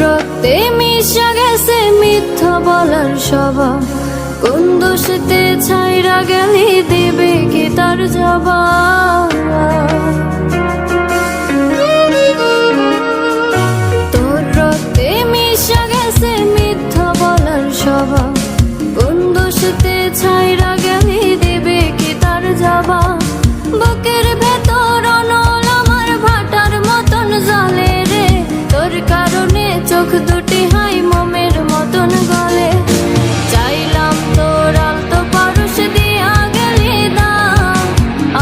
রক্তে মিশা গেছে মিথ্যা বলার স্বভাব, কোন দোষেতে ছাইরা গেলি দিবে কি তার জবাব। তোর রক্তে মিশা গেছে মিথ্যা বলার স্বভাব, কোন দোষেতে ছাইরা গেলি দিবে কি তার জবাব। বুকের ভেতর অনল আমার ভাটার মতন জ্বলে রে, তোর কারণে চোখ দুটি হাই মোমের মতন গলে। চাইলাম তোর আলতো পারস দিয়া গেলি দাম,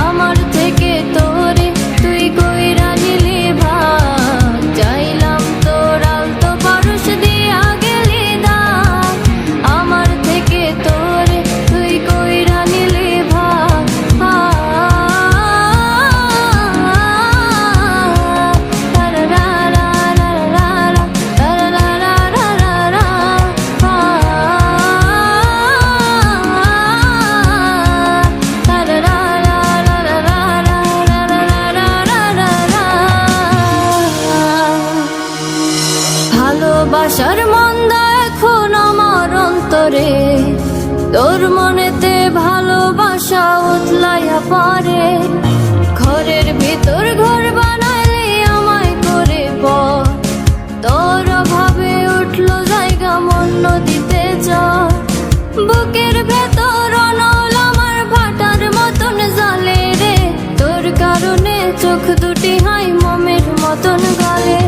আমার থেকে তোরে তুই কইরা নিলি ভাগ। চাইলাম তোর আলতো পারস দিয়া গেলি দাম, আমার থেকে তোরে তুই কইরা নিলি ভাগ। ভালোবাসার মন্দা এখন আমার অন্তরে, তোর মনেতে ভালোবাসা উতলাইয়া পারে। ঘরের ভিতর ঘর বানাইলি আমায় করে পর, তোর অভাবে উঠলো জায়গা মন নদীতে চর। বুকের ভেতর অনল আমার ভাটার মতন জ্বলে রে, তোর কারণে চোখ দুটি হাই মোমের মতন গলে।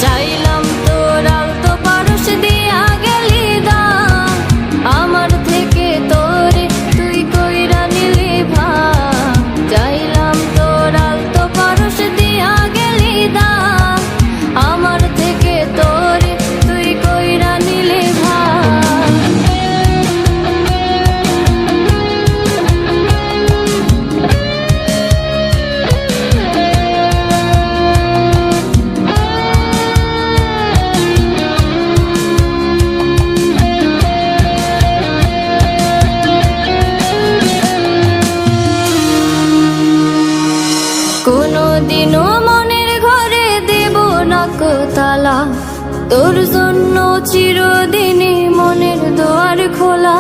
চাইলাম তোর আলতো পারস দিয়া গেলি দাম, আমার থেকে তোরে তুই কইরা নিলি ভাগ। চাইলাম তোর আলতো পারস দিয়া গেলি দাম, আমার থেকে তোরে তুই কইরা নিলি ভাগ। কোনদিনও মনের ঘরে দেব না কো তালা, তোর জন্য চিরদিনই মনের দুয়ার খোলা।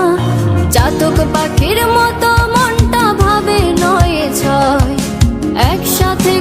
চাতক পাখির মতো মনটা ভাবে নয় ছয়, একসাথে